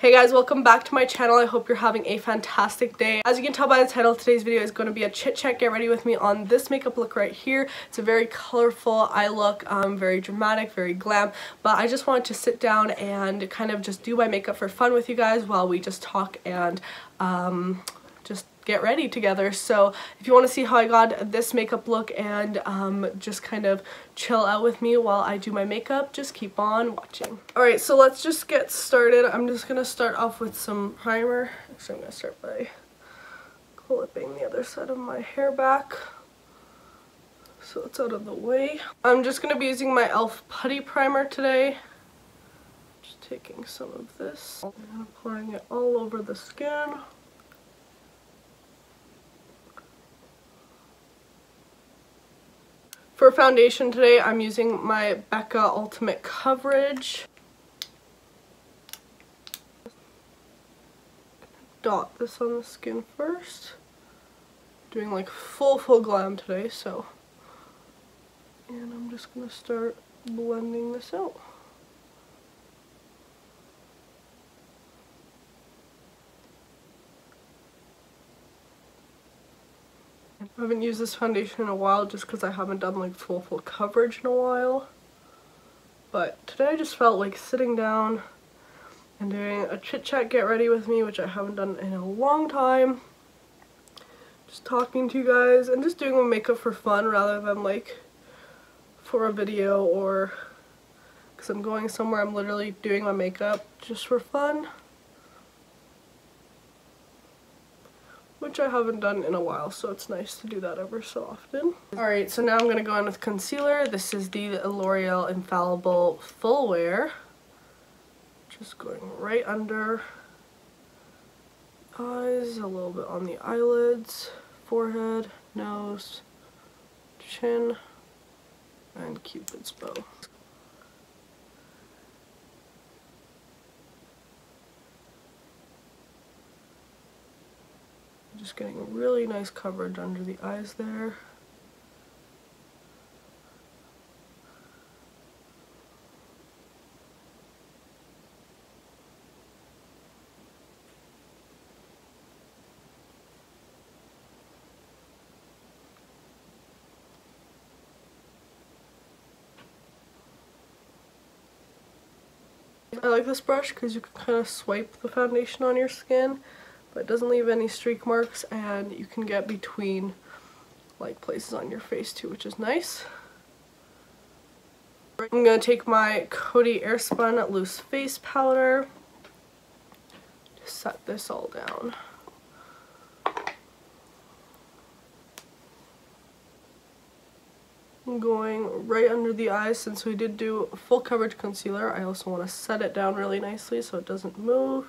Hey guys, welcome back to my channel. I hope you're having a fantastic day. As you can tell by the title, today's video is going to be a chit chat get ready with me on this makeup look right here. It's a very colorful eye look, very dramatic, very glam, but I just wanted to sit down and kind of just do my makeup for fun with you guys while we just talk and just get ready together. So if you want to see how I got this makeup look and just kind of chill out with me while I do my makeup, just keep on watching. Alright, so let's just get started. I'm just going to start off with some primer. Actually, I'm going to start by clipping the other side of my hair back so it's out of the way. I'm just going to be using my e.l.f. Putty Primer today. Just taking some of this and applying it all over the skin. For foundation today, I'm using my Becca Ultimate Coverage. Dot this on the skin first. Doing like full glam today, so. And I'm just gonna start blending this out. I haven't used this foundation in a while just because I haven't done like full coverage in a while. But today I just felt like sitting down and doing a chit chat get ready with me, which I haven't done in a long time. Just talking to you guys and just doing my makeup for fun rather than like for a video or because I'm going somewhere. I'm literally doing my makeup just for fun, which I haven't done in a while, so it's nice to do that ever so often. Alright, so now I'm going to go in with concealer. This is the L'Oreal Infallible Full Wear. Just going right under eyes, a little bit on the eyelids, forehead, nose, chin, and Cupid's bow. Just getting really nice coverage under the eyes there. I like this brush because you can kind of swipe the foundation on your skin, but it doesn't leave any streak marks, and you can get between like places on your face too, which is nice. I'm going to take my Coty Airspun Loose Face Powder, just set this all down. I'm going right under the eyes. Since we did do full coverage concealer, I also want to set it down really nicely so it doesn't move.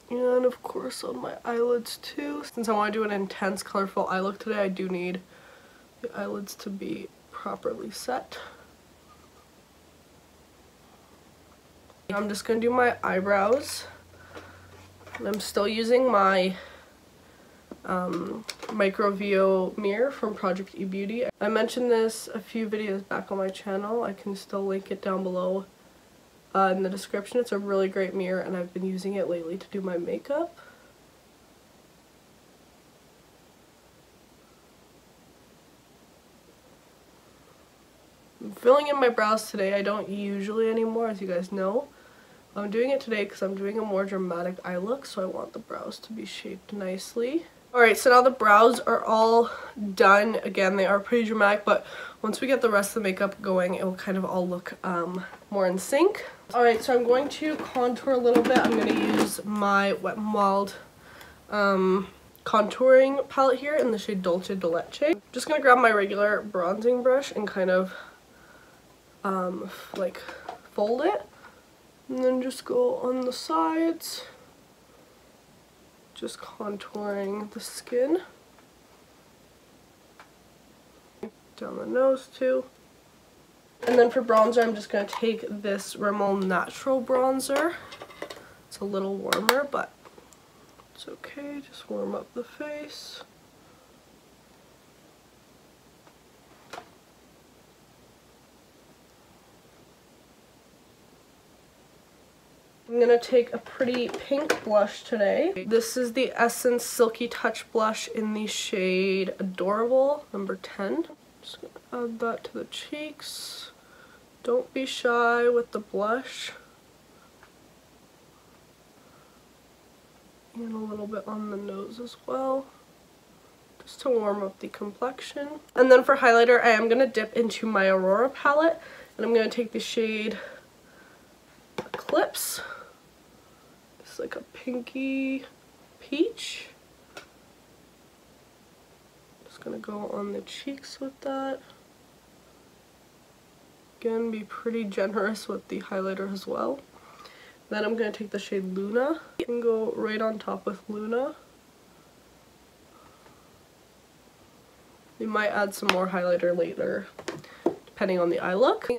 And of course on my eyelids too. Since I want to do an intense colorful eye look today, I do need the eyelids to be properly set. I'm just going to do my eyebrows. And I'm still using my Micro VO mirror from Project eBeauty. I mentioned this a few videos back on my channel. I can still link it down below in the description. It's a really great mirror and I've been using it lately to do my makeup. I'm filling in my brows today. I don't usually anymore, as you guys know. I'm doing it today because I'm doing a more dramatic eye look, so I want the brows to be shaped nicely. Alright, so now the brows are all done. Again, they are pretty dramatic, but once we get the rest of the makeup going, it will kind of all look more in sync. Alright, so I'm going to contour a little bit. I'm going to use my Wet n Wild contouring palette here in the shade Dolce de Leche. Just going to grab my regular bronzing brush and kind of like fold it. And then just go on the sides. Just contouring the skin. Down the nose too. And then for bronzer, I'm just going to take this Rimmel Natural bronzer. It's a little warmer, but it's okay. Just warm up the face. I'm gonna take a pretty pink blush today. This is the Essence Silky Touch Blush in the shade Adorable, number 10. Just gonna add that to the cheeks. Don't be shy with the blush. And a little bit on the nose as well, just to warm up the complexion. And then for highlighter, I am gonna dip into my Aurora palette, and I'm gonna take the shade Eclipse. It's like a pinky peach. Just gonna go on the cheeks with that. Again, be pretty generous with the highlighter as well. Then I'm gonna take the shade Luna and go right on top with Luna. We might add some more highlighter later, depending on the eye look.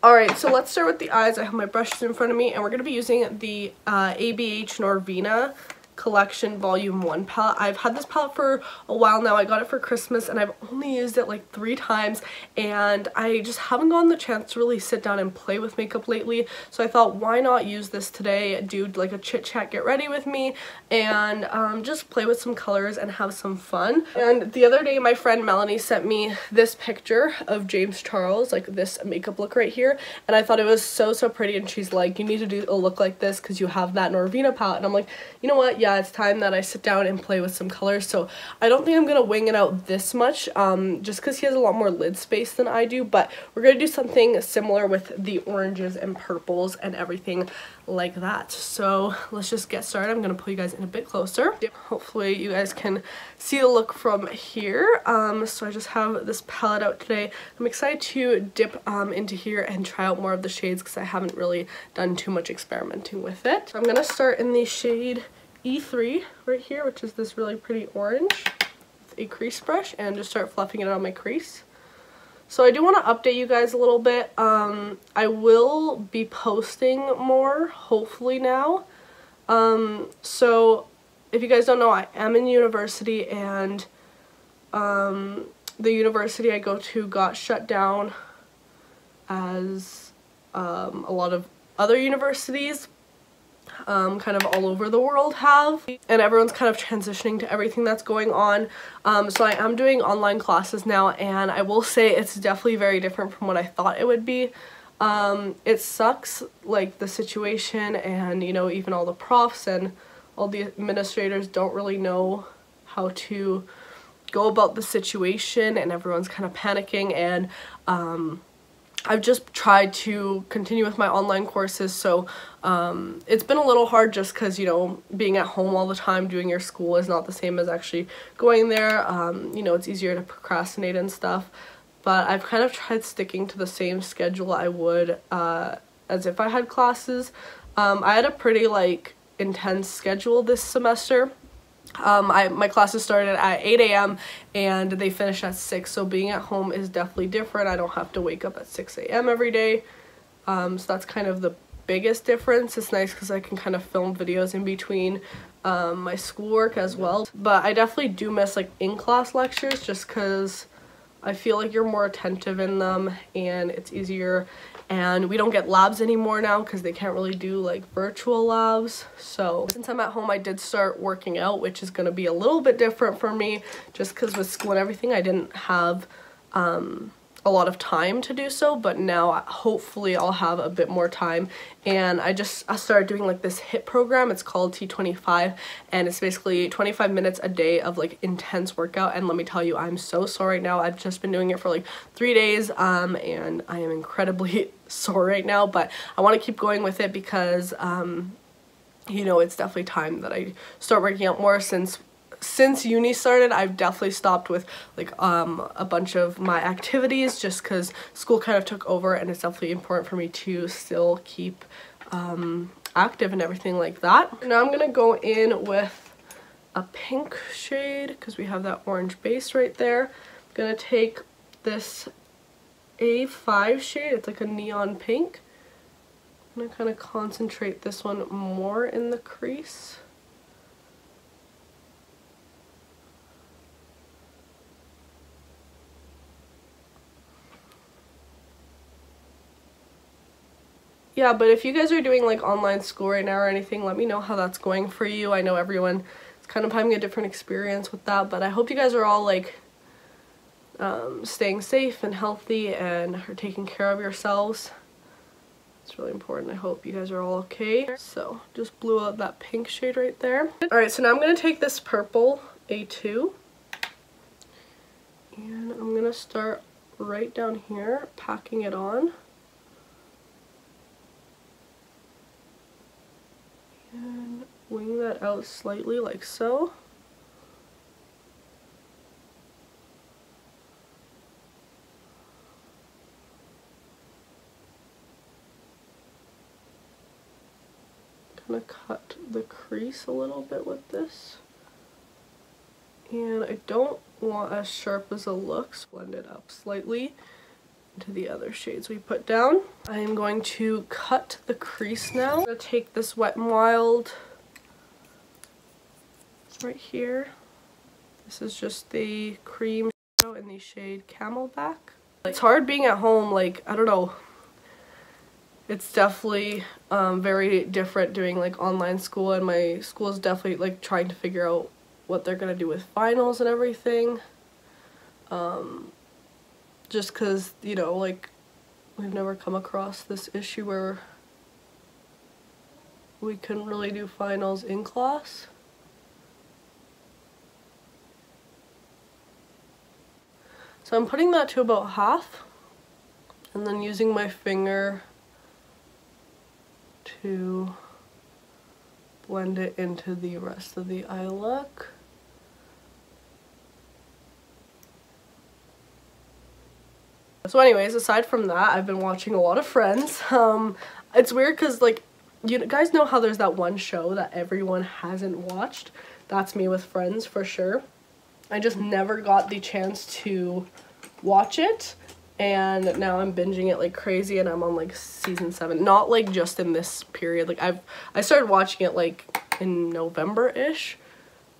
Alright, so let's start with the eyes. I have my brushes in front of me, and we're going to be using the ABH Norvina Collection Volume 1 palette. I've had this palette for a while now. I got it for Christmas, and I've only used it like 3 times, and I just haven't gotten the chance to really sit down and play with makeup lately. So I thought, why not use this today, do like a chit chat get ready with me, and just play with some colors and have some fun. And the other day, my friend Melanie sent me this picture of James Charles, like this makeup look right here, and I thought it was so pretty, and she's like, you need to do a look like this because you have that Norvina palette. And I'm like, you know what, yeah, it's time that I sit down and play with some colors. So I don't think I'm gonna wing it out this much, just because he has a lot more lid space than I do, but we're gonna do something similar with the oranges and purples and everything like that. So let's just get started. I'm gonna pull you guys in a bit closer. Hopefully you guys can see the look from here. So I just have this palette out today. I'm excited to dip into here and try out more of the shades because I haven't really done too much experimenting with it. I'm gonna start in the shade E3 right here, which is this really pretty orange, with a crease brush, and just start fluffing it on my crease. So I do want to update you guys a little bit. I will be posting more, hopefully now. So if you guys don't know, I am in university, and the university I go to got shut down, as a lot of other universities kind of all over the world have, and everyone's kind of transitioning to everything that's going on. So I am doing online classes now, and I will say it's definitely very different from what I thought it would be. It sucks, like the situation, and you know, even all the profs and all the administrators don't really know how to go about the situation, and everyone's kind of panicking, and I've just tried to continue with my online courses, so it's been a little hard just because, you know, being at home all the time doing your school is not the same as actually going there. You know, it's easier to procrastinate and stuff, but I've kind of tried sticking to the same schedule I would as if I had classes. I had a pretty like intense schedule this semester. My classes started at 8 a.m. and they finish at 6, so being at home is definitely different. I don't have to wake up at 6 a.m. every day, so that's kind of the biggest difference. It's nice because I can kind of film videos in between my schoolwork as well, but I definitely do miss like in-class lectures just because I feel like you're more attentive in them and it's easier. And we don't get labs anymore now because they can't really do like virtual labs. So since I'm at home, I did start working out, which is going to be a little bit different for me just because with school and everything I didn't have a lot of time to do so, but now hopefully I'll have a bit more time. And I started doing like this HIIT program. It's called T25, and it's basically 25 minutes a day of like intense workout. And let me tell you, I'm so sore right now. I've just been doing it for like 3 days, and I am incredibly sore right now, but I want to keep going with it because you know, it's definitely time that I start working out more. Since uni started, I've definitely stopped with like a bunch of my activities just because school kind of took over, and it's definitely important for me to still keep active and everything like that. Now I'm gonna go in with a pink shade because we have that orange base right there. I'm gonna take this A5 shade, it's like a neon pink. I'm gonna kind of concentrate this one more in the crease. yeah, but if you guys are doing like online school right now or anything, let me know how that's going for you. I know everyone is kind of having a different experience with that, but I hope you guys are all like staying safe and healthy and are taking care of yourselves. It's really important. I hope you guys are all okay. So just blew out that pink shade right there. Alright, so now I'm going to take this purple A2 and I'm going to start right down here, packing it on. And wing that out slightly like so. Kind of cut the crease a little bit with this. And I don't want as sharp as it looks. Blend it up slightly into the other shades we put down. I am going to cut the crease now. I'm going to take this Wet n Wild right here. This is just the cream in the shade Camelback. It's hard being at home, like, I don't know. It's definitely very different doing like online school, and my school is definitely like trying to figure out what they're gonna do with finals and everything. Just because, you know, like we've never come across this issue where we couldn't really do finals in class. So I'm putting that to about half and then using my finger to blend it into the rest of the eye look. So anyways, aside from that, I've been watching a lot of Friends. It's weird because, like, you guys know how there's that one show that everyone hasn't watched? That's me with Friends for sure. I just never got the chance to watch it. And now I'm binging it like crazy, and I'm on like season 7. Not like just in this period. Like I started watching it like in November-ish,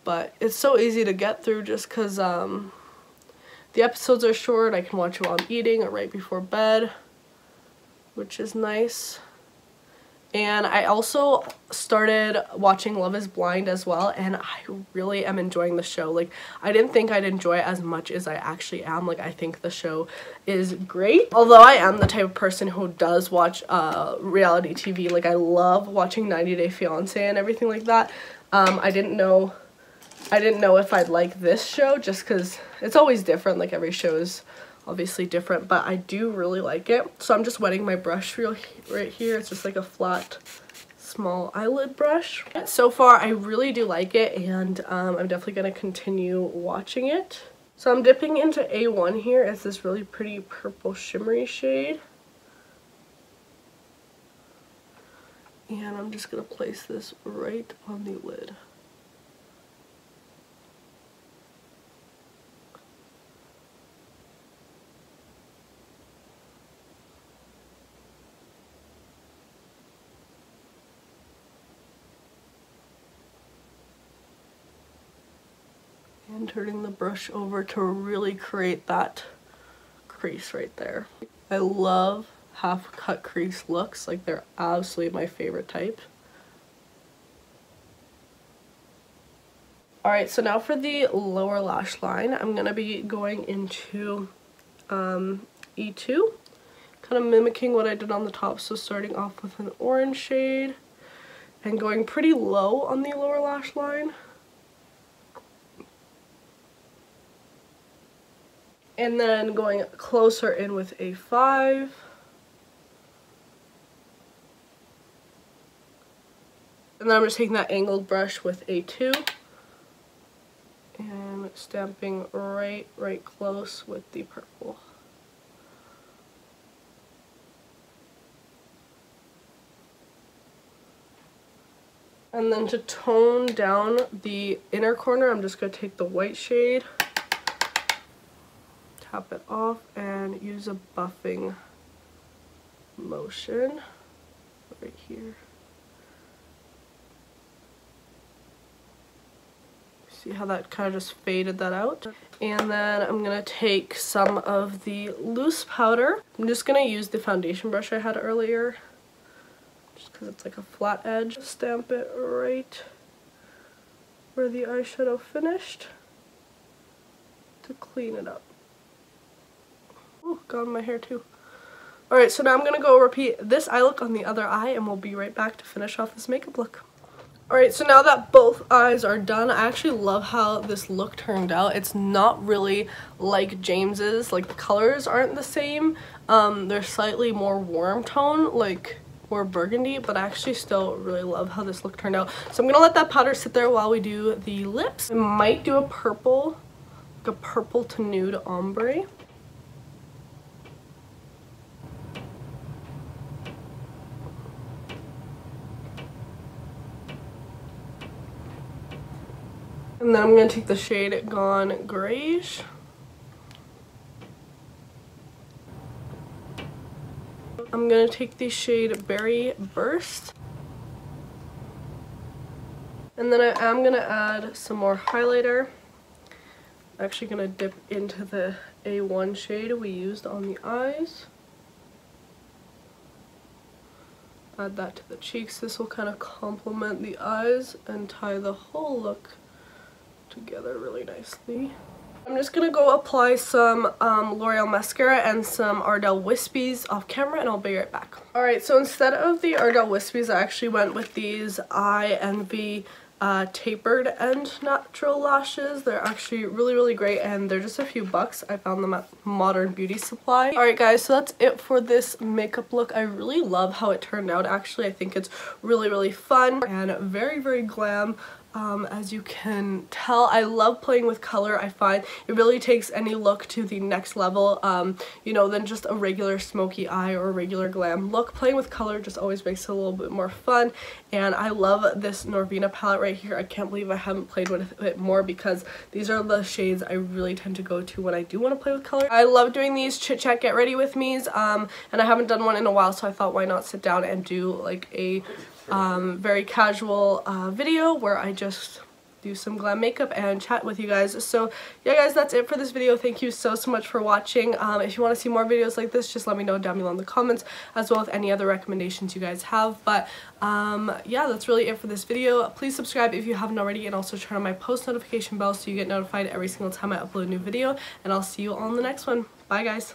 but it's so easy to get through just because the episodes are short. I can watch it while I'm eating or right before bed, which is nice. And I also started watching Love is Blind as well, and I really am enjoying the show. Like, I didn't think I'd enjoy it as much as I actually am. Like, I think the show is great. Although I am the type of person who does watch reality TV. Like, I love watching 90 Day Fiancé and everything like that. I didn't know if I'd like this show just because it's always different. Like, every show is obviously different, but I do really like it. So I'm just wetting my brush right here. It's just like a flat, small eyelid brush. So far, I really do like it, and I'm definitely going to continue watching it. So I'm dipping into A1 here. It's this really pretty purple shimmery shade. And I'm just going to place this right on the lid. And turning the brush over to really create that crease right there. I love half cut crease looks. Like, they're absolutely my favorite type. Alright, so now for the lower lash line, I'm going to be going into E2. Kind of mimicking what I did on the top, so starting off with an orange shade and going pretty low on the lower lash line. And then going closer in with A5. And then I'm just taking that angled brush with A2 and stamping right close with the purple. And then to tone down the inner corner, I'm just going to take the white shade, tap it off, and use a buffing motion right here. See how that kind of just faded that out? And then I'm going to take some of the loose powder. I'm just going to use the foundation brush I had earlier just because it's like a flat edge. Stamp it right where the eyeshadow finished to clean it up. Oh, got in my hair too. Alright, so now I'm gonna go repeat this eye look on the other eye, and we'll be right back to finish off this makeup look. Alright, so now that both eyes are done, I actually love how this look turned out. It's not really like James's, like the colors aren't the same. They're slightly more warm tone, like more burgundy, but I actually still really love how this look turned out. So I'm gonna let that powder sit there while we do the lips. I might do a purple, like a purple to nude ombre. And then I'm going to take the shade Gone Grayish. I'm going to take the shade Berry Burst. And then I am going to add some more highlighter. I'm actually going to dip into the A1 shade we used on the eyes. Add that to the cheeks. This will kind of complement the eyes and tie the whole look together really nicely. I'm just gonna go apply some L'Oreal mascara and some Ardell Wispies off camera, and I'll be right back. Alright, so instead of the Ardell Wispies, I actually went with these Eye Envy tapered end natural lashes. They're actually really great, and they're just a few bucks. I found them at Modern Beauty Supply. Alright guys, so that's it for this makeup look. I really love how it turned out. Actually, I think it's really fun and very glam. As you can tell, I love playing with color. I find it really takes any look to the next level, you know, than just a regular smoky eye or a regular glam look. Playing with color just always makes it a little bit more fun, and I love this Norvina palette right here. I can't believe I haven't played with it more, because these are the shades I really tend to go to when I do want to play with color. I love doing these chit chat get ready with me's, and I haven't done one in a while, so I thought why not sit down and do like a very casual video where I just do some glam makeup and chat with you guys. So yeah guys, that's it for this video. Thank you so much for watching. If you want to see more videos like this, just let me know down below in the comments, as well as any other recommendations you guys have. But yeah, that's really it for this video. Please subscribe if you haven't already, and also turn on my post notification bell so you get notified every single time I upload a new video, and I'll see you on the next one. Bye guys.